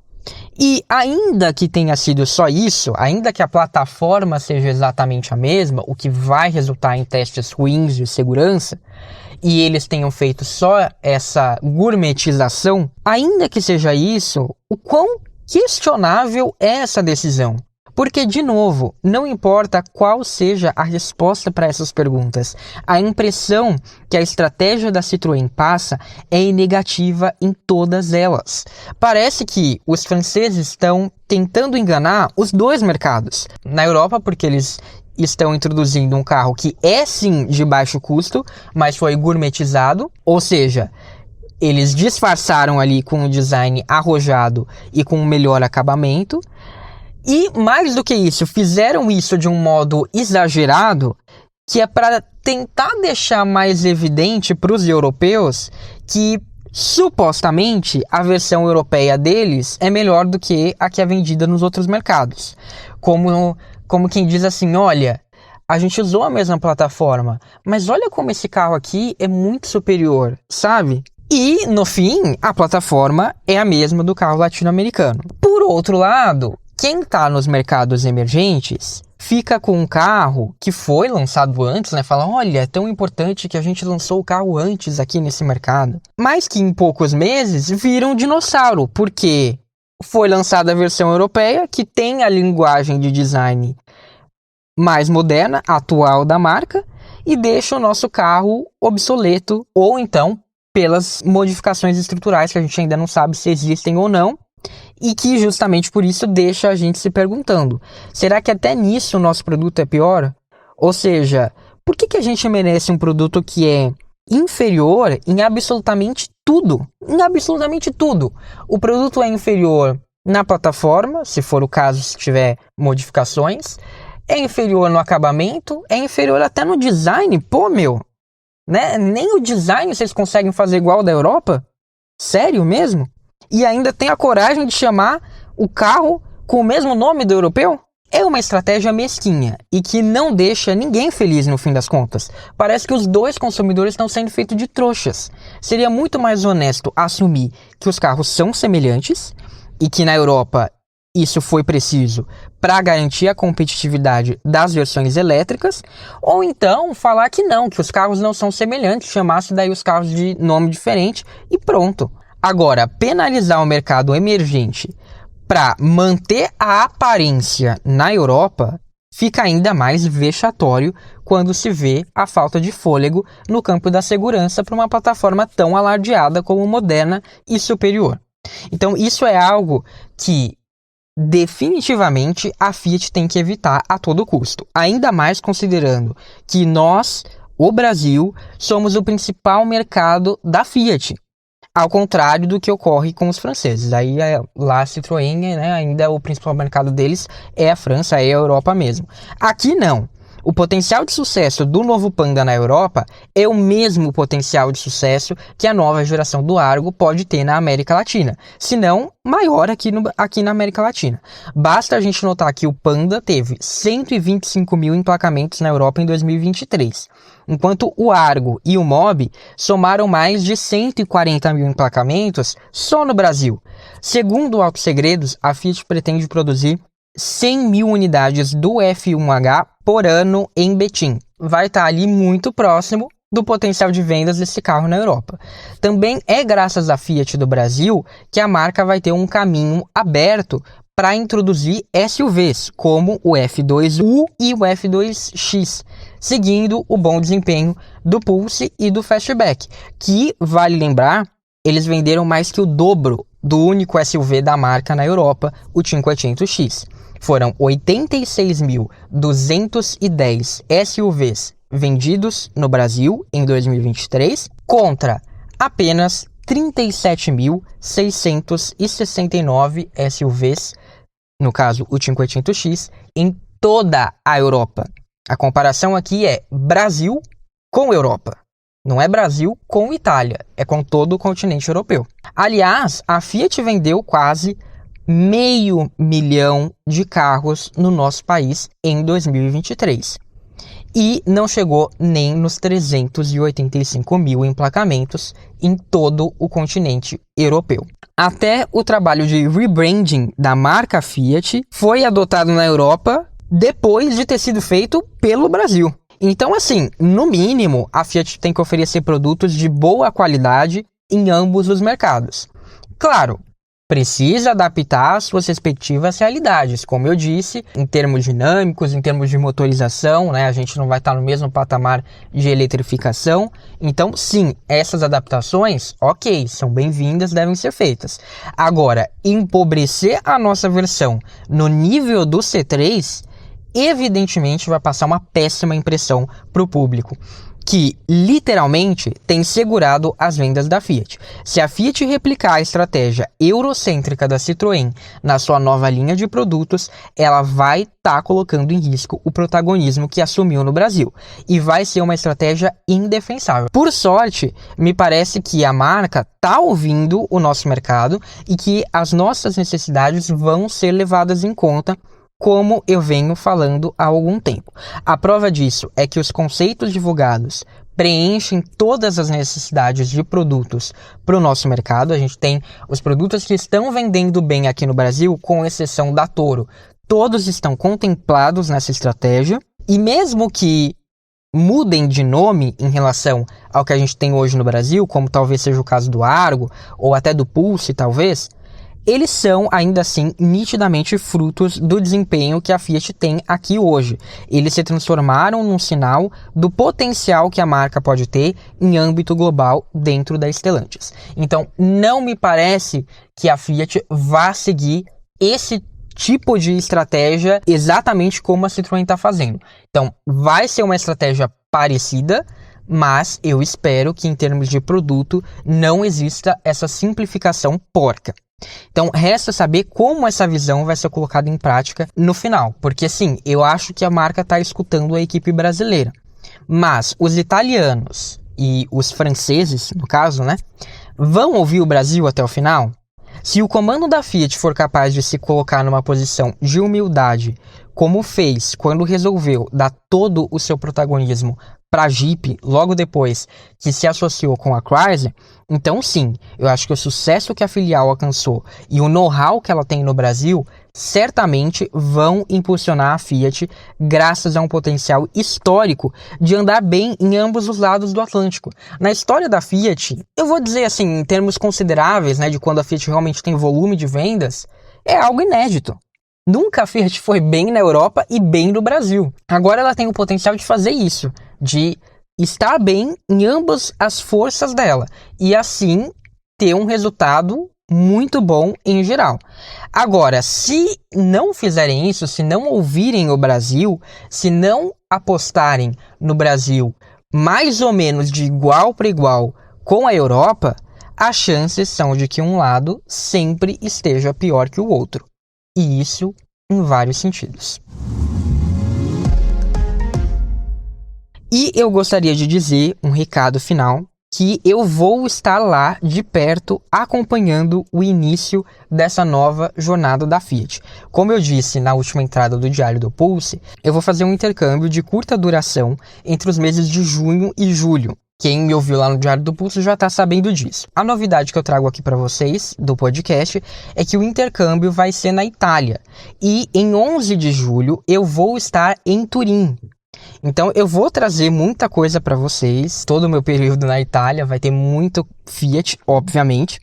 E ainda que tenha sido só isso, ainda que a plataforma seja exatamente a mesma, o que vai resultar em testes ruins de segurança, e eles tenham feito só essa gourmetização, ainda que seja isso, o quão questionável é essa decisão? Porque, de novo, não importa qual seja a resposta para essas perguntas, a impressão que a estratégia da Citroën passa é negativa em todas elas. Parece que os franceses estão tentando enganar os dois mercados. Na Europa, porque eles estão introduzindo um carro que é sim de baixo custo, mas foi gourmetizado, ou seja, eles disfarçaram ali com um design arrojado e com um melhor acabamento. E mais do que isso, fizeram isso de um modo exagerado, que é para tentar deixar mais evidente para os europeus que supostamente a versão europeia deles é melhor do que a que é vendida nos outros mercados. Como quem diz assim, olha, a gente usou a mesma plataforma, mas olha como esse carro aqui é muito superior, sabe? E, no fim, a plataforma é a mesma do carro latino-americano. Por outro lado, quem está nos mercados emergentes fica com um carro que foi lançado antes, né? Fala, olha, é tão importante que a gente lançou o carro antes aqui nesse mercado. Mas que em poucos meses vira um dinossauro, porque foi lançada a versão europeia, que tem a linguagem de design mais moderna, atual da marca, e deixa o nosso carro obsoleto, ou então pelas modificações estruturais que a gente ainda não sabe se existem ou não, e que justamente por isso deixa a gente se perguntando, será que até nisso o nosso produto é pior? Ou seja, por que a gente merece um produto que é inferior em absolutamente tudo? Em absolutamente tudo. O produto é inferior na plataforma, se for o caso, se tiver modificações, é inferior no acabamento, é inferior até no design. Pô, meu, né? Nem o design vocês conseguem fazer igual ao da Europa? Sério mesmo? E ainda tem a coragem de chamar o carro com o mesmo nome do europeu? É uma estratégia mesquinha e que não deixa ninguém feliz no fim das contas. Parece que os dois consumidores estão sendo feitos de trouxas. Seria muito mais honesto assumir que os carros são semelhantes e que na Europa isso foi preciso para garantir a competitividade das versões elétricas, ou então falar que não, que os carros não são semelhantes, chamasse daí os carros de nome diferente e pronto. Agora, penalizar o mercado emergente para manter a aparência na Europa fica ainda mais vexatório quando se vê a falta de fôlego no campo da segurança para uma plataforma tão alardeada como moderna e superior. Então, isso é algo que definitivamente a Fiat tem que evitar a todo custo. Ainda mais considerando que nós, o Brasil, somos o principal mercado da Fiat. Ao contrário do que ocorre com os franceses. Aí lá a Citroën, né, ainda o principal mercado deles é a França, é a Europa mesmo. Aqui não. O potencial de sucesso do novo Panda na Europa é o mesmo potencial de sucesso que a nova geração do Argo pode ter na América Latina, se não maior aqui na América Latina. Basta a gente notar que o Panda teve 125 mil emplacamentos na Europa em 2023, enquanto o Argo e o Mobi somaram mais de 140 mil emplacamentos só no Brasil. Segundo o Auto Segredos, a Fiat pretende produzir 100 mil unidades do F1H por ano em Betim. Vai estar ali muito próximo do potencial de vendas desse carro na Europa. Também é graças à Fiat do Brasil que a marca vai ter um caminho aberto para introduzir SUVs, como o F2U e o F2X, seguindo o bom desempenho do Pulse e do Fastback, que, vale lembrar, eles venderam mais que o dobro do único SUV da marca na Europa, o 500X. Foram 86.210 SUVs vendidos no Brasil em 2023, contra apenas 37.669 SUVs, no caso o 500X, em toda a Europa. A comparação aqui é Brasil com Europa. Não é Brasil com Itália, é com todo o continente europeu. Aliás, a Fiat vendeu quase 500.000 de carros no nosso país em 2023. E não chegou nem nos 385 mil emplacamentos em todo o continente europeu. Até o trabalho de rebranding da marca Fiat foi adotado na Europa depois de ter sido feito pelo Brasil. Então, assim, no mínimo, a Fiat tem que oferecer produtos de boa qualidade em ambos os mercados. Claro, precisa adaptar às suas respectivas realidades. Como eu disse, em termos dinâmicos, em termos de motorização, né, a gente não vai estar no mesmo patamar de eletrificação. Então, sim, essas adaptações, ok, são bem-vindas, devem ser feitas. Agora, empobrecer a nossa versão no nível do C3, evidentemente vai passar uma péssima impressão para o público, que literalmente tem segurado as vendas da Fiat. Se a Fiat replicar a estratégia eurocêntrica da Citroën na sua nova linha de produtos, ela vai estar colocando em risco o protagonismo que assumiu no Brasil, e vai ser uma estratégia indefensável. Por sorte, me parece que a marca está ouvindo o nosso mercado e que as nossas necessidades vão ser levadas em conta, como eu venho falando há algum tempo. A prova disso é que os conceitos divulgados preenchem todas as necessidades de produtos para o nosso mercado. A gente tem os produtos que estão vendendo bem aqui no Brasil, com exceção da Toro. Todos estão contemplados nessa estratégia, e mesmo que mudem de nome em relação ao que a gente tem hoje no Brasil, como talvez seja o caso do Argo, ou até do Pulse, talvez, eles são, ainda assim, nitidamente frutos do desempenho que a Fiat tem aqui hoje. Eles se transformaram num sinal do potencial que a marca pode ter em âmbito global dentro da Stellantis. Então, não me parece que a Fiat vá seguir esse tipo de estratégia exatamente como a Citroën está fazendo. Então, vai ser uma estratégia parecida, mas eu espero que, em termos de produto, não exista essa simplificação porca. Então, resta saber como essa visão vai ser colocada em prática no final. Porque, sim, eu acho que a marca está escutando a equipe brasileira. Mas os italianos e os franceses, no caso, né, vão ouvir o Brasil até o final? Se o comando da Fiat for capaz de se colocar numa posição de humildade, como fez quando resolveu dar todo o seu protagonismo para a Jeep, logo depois que se associou com a Chrysler, então sim, eu acho que o sucesso que a filial alcançou e o know-how que ela tem no Brasil certamente vão impulsionar a Fiat, graças a um potencial histórico de andar bem em ambos os lados do Atlântico. Na história da Fiat, eu vou dizer assim, em termos consideráveis, né, de quando a Fiat realmente tem volume de vendas, é algo inédito. Nunca a Fiat foi bem na Europa e bem no Brasil. Agora ela tem o potencial de fazer isso, de estar bem em ambas as forças dela e assim ter um resultado muito bom em geral. Agora, se não fizerem isso, se não ouvirem o Brasil, se não apostarem no Brasil mais ou menos de igual para igual com a Europa, as chances são de que um lado sempre esteja pior que o outro. E isso em vários sentidos. E eu gostaria de dizer um recado final, que eu vou estar lá de perto acompanhando o início dessa nova jornada da Fiat. Como eu disse na última entrada do Diário do Pulse, eu vou fazer um intercâmbio de curta duração entre os meses de junho e julho. Quem me ouviu lá no Diário do Pulse já está sabendo disso. A novidade que eu trago aqui para vocês do podcast é que o intercâmbio vai ser na Itália. E em 11 de julho eu vou estar em Turim. Então eu vou trazer muita coisa para vocês. Todo o meu período na Itália vai ter muito Fiat, obviamente.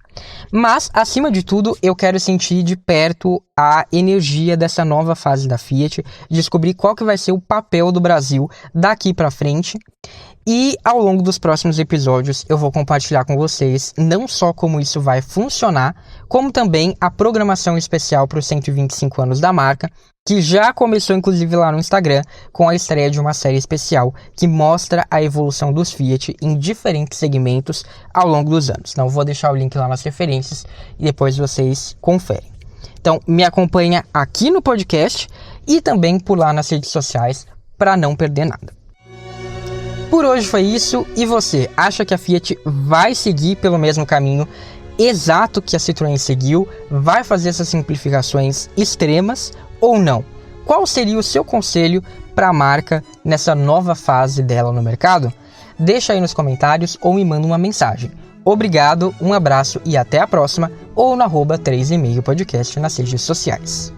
Mas, acima de tudo, eu quero sentir de perto a energia dessa nova fase da Fiat, descobrir qual que vai ser o papel do Brasil daqui para frente. E ao longo dos próximos episódios eu vou compartilhar com vocês não só como isso vai funcionar, como também a programação especial para os 125 anos da marca, que já começou inclusive lá no Instagram com a estreia de uma série especial que mostra a evolução dos Fiat em diferentes segmentos ao longo dos anos. Então eu vou deixar o link lá nas referências e depois vocês conferem. Então me acompanha aqui no podcast e também por lá nas redes sociais para não perder nada. Por hoje foi isso, e você acha que a Fiat vai seguir pelo mesmo caminho exato que a Citroën seguiu? Vai fazer essas simplificações extremas ou não? Qual seria o seu conselho para a marca nessa nova fase dela no mercado? Deixa aí nos comentários ou me manda uma mensagem. Obrigado, um abraço e até a próxima, ou no @3,5podcast nas redes sociais.